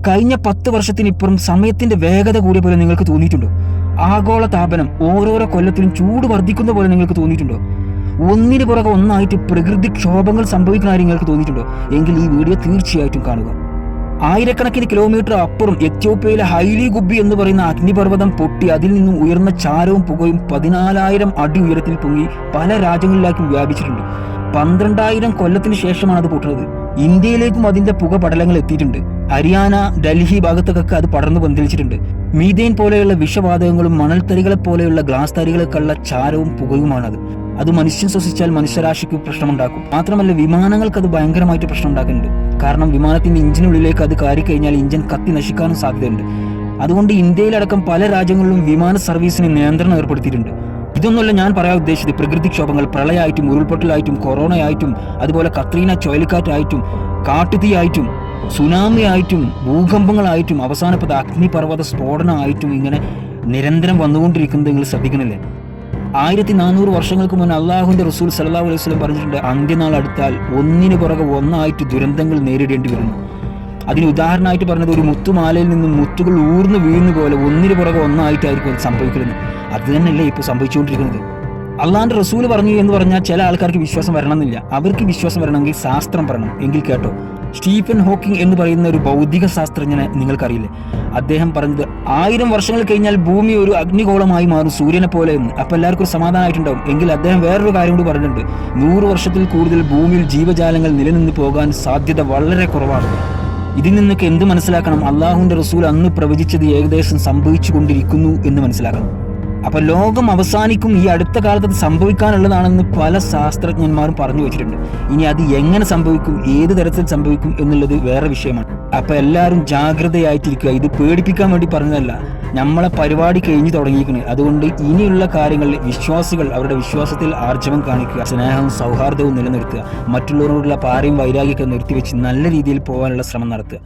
കഴിഞ്ഞ 10 വർഷത്തിനിപ്പുറം സമയത്തിന്റെ വേഗത കൂടിയ പോലെ നിങ്ങൾക്ക് തോന്നിയിട്ടുണ്ടോ? ആഗോള താപനം ഓരോരോ കൊല്ലത്തിലും ചൂട് വർദ്ധിക്കുന്ന പോലെ നിങ്ങൾക്ക് തോന്നിയിട്ടുണ്ടോ? ഒന്നിന് പുറകെ ഒന്നായിട്ട് പ്രകൃതിക്ഷോഭങ്ങൾ സംഭവിക്കുന്ന നിങ്ങൾക്ക് തോന്നിയിട്ടുണ്ടോ? എങ്കിൽ ഈ വീഡിയോ തീർച്ചയായിട്ടും കാണുക. ആയിരക്കണക്കിന് കിലോമീറ്റർ അപ്പുറം എത്യോപ്യയിലെ ഹൈലി ഗുബി എന്ന് പറയുന്ന അഗ്നിപർവ്വതം പൊട്ടി അതിൽ നിന്നും ഉയർന്ന ചാരവും പുകയും 14,000 അടി ഉയരത്തിൽ പൊങ്ങി പല രാജ്യങ്ങളിലേക്കും വ്യാപിച്ചിട്ടുണ്ട്. 12,000 കൊല്ലത്തിന് ശേഷമാണ് അത് പൊട്ടുന്നത്. ഇന്ത്യയിലേക്കും അതിന്റെ പുക പടലങ്ങൾ എത്തിയിട്ടുണ്ട്. ഹരിയാന, ഡൽഹി ഭാഗത്തൊക്കെ അത് പടർന്നു പന്തലിച്ചിട്ടുണ്ട്. മീഥേൻ പോലെയുള്ള വിഷവാതകങ്ങളും മണൽത്തരികളെ പോലെയുള്ള ഗ്ലാസ് തരികളൊക്കെയുള്ള ചാരവും പുകയുമാണത്. അത് മനുഷ്യൻ ശ്വസിച്ചാൽ മനുഷ്യരാശിക്ക് പ്രശ്നമുണ്ടാക്കും. മാത്രമല്ല വിമാനങ്ങൾക്ക് അത് ഭയങ്കരമായിട്ട് പ്രശ്നം ഉണ്ടാക്കുന്നുണ്ട്. കാരണം വിമാനത്തിന്റെ ഇഞ്ചിനുള്ളിലേക്ക് അത് കയറിക്കഴിഞ്ഞാൽ ഇഞ്ചൻ കത്തി നശിക്കാനും സാധ്യതയുണ്ട്. അതുകൊണ്ട് ഇന്ത്യയിലടക്കം പല രാജ്യങ്ങളിലും വിമാന സർവീസിന് നിയന്ത്രണം ഏർപ്പെടുത്തിയിട്ടുണ്ട്. ഇതൊന്നുമല്ല ഞാൻ പറയാൻ ഉദ്ദേശിച്ചത്. പ്രകൃതിക്ഷോഭങ്ങൾ പ്രളയമായിട്ടും ഉരുൾപൊട്ടലായിട്ടും കൊറോണയായിട്ടും അതുപോലെ കത്രീന ചുഴലിക്കാറ്റായിട്ടും കാട്ടുതീയായിട്ടും സുനാമി ആയിട്ടും ഭൂകമ്പങ്ങളായിട്ടും അവസാനപ്പെട്ട അഗ്നിപർവ്വത സ്ഫോടനമായിട്ടും ഇങ്ങനെ നിരന്തരം വന്നുകൊണ്ടിരിക്കുന്നത് നിങ്ങൾ ശ്രദ്ധിക്കണില്ലേ? 1400 വർഷങ്ങൾക്ക് മുന്നേ അള്ളാഹുവിന്റെ റസൂൽ സല്ലല്ലാഹു അലൈഹി വസല്ലം പറഞ്ഞിട്ടുണ്ട്, അന്ത്യനാൾ അടുത്താൽ ഒന്നിനു പുറകെ ഒന്നായിട്ട് ദുരന്തങ്ങൾ നേരിടേണ്ടി വരുന്നു. അതിന് ഉദാഹരണമായിട്ട് പറഞ്ഞത് ഒരു മുത്തുമാലയിൽ നിന്നും മുത്തുകൾ ഊർന്നു വീഴുന്ന പോലെ ഒന്നിനു പുറകെ ഒന്നായിട്ടായിരിക്കും അത് സംഭവിക്കുന്നത്. അത് തന്നെയല്ലേ ഇപ്പോൾ സംഭവിച്ചുകൊണ്ടിരിക്കുന്നത്. അള്ളാഹിന്റെ റസൂൽ പറഞ്ഞു എന്ന് പറഞ്ഞാൽ ചില ആൾക്കാർക്ക് വിശ്വാസം വരണമെന്നില്ല. അവർക്ക് വിശ്വാസം വരണമെങ്കിൽ ശാസ്ത്രം പറയണം. എങ്കിൽ കേട്ടോ, സ്റ്റീഫൻ ഹോക്കിംഗ് എന്ന് പറയുന്ന ഒരു ഭൗതിക ശാസ്ത്രജ്ഞനെ നിങ്ങൾക്കറിയില്ലേ? അദ്ദേഹം പറഞ്ഞത് 1000 വർഷങ്ങൾ കഴിഞ്ഞാൽ ഭൂമി ഒരു അഗ്നിഗോളമായി മാറും, സൂര്യനെ പോലെ എന്ന്. അപ്പൊ എല്ലാവർക്കും ഒരു സമാധാനമായിട്ടുണ്ടാവും. എങ്കിൽ അദ്ദേഹം വേറൊരു കാര്യം കൂടി പറഞ്ഞിട്ടുണ്ട്, 100 വർഷത്തിൽ കൂടുതൽ ഭൂമിയിൽ ജീവജാലങ്ങൾ നിലനിന്ന് പോകാൻ സാധ്യത വളരെ കുറവാണ്. ഇതിൽ നിന്നൊക്കെ എന്ത് മനസ്സിലാക്കണം? അള്ളാഹുവിന്റെ റസൂൽ അന്ന് പ്രവചിച്ചത് ഏകദേശം സംഭവിച്ചു കൊണ്ടിരിക്കുന്നു എന്ന് മനസ്സിലാക്കണം. അപ്പൊ ലോകം അവസാനിക്കും, ഈ അടുത്ത കാലത്ത് അത് സംഭവിക്കാനുള്ളതാണെന്ന് പല ശാസ്ത്രജ്ഞന്മാരും പറഞ്ഞു വെച്ചിട്ടുണ്ട്. ഇനി അത് എങ്ങനെ സംഭവിക്കും, ഏത് തരത്തിൽ സംഭവിക്കും എന്നുള്ളത് വേറെ വിഷയമാണ്. അപ്പൊ എല്ലാവരും ജാഗ്രതയായിട്ടിരിക്കുക. ഇത് പേടിപ്പിക്കാൻ വേണ്ടി പറഞ്ഞതല്ല, നമ്മളെ പരിപാടി കഴിഞ്ഞു തുടങ്ങിയിരിക്കുന്നത്. അതുകൊണ്ട് ഇനിയുള്ള കാര്യങ്ങളിൽ വിശ്വാസികൾ അവരുടെ വിശ്വാസത്തിൽ ആർജവം കാണിക്കുക, സ്നേഹവും സൗഹാർദ്ദവും നിലനിർത്തുക, മറ്റുള്ളവരോടുള്ള പാരയും വൈരാഗ്യമൊക്കെ നിർത്തിവെച്ച് നല്ല രീതിയിൽ പോകാനുള്ള ശ്രമം നടത്തുക.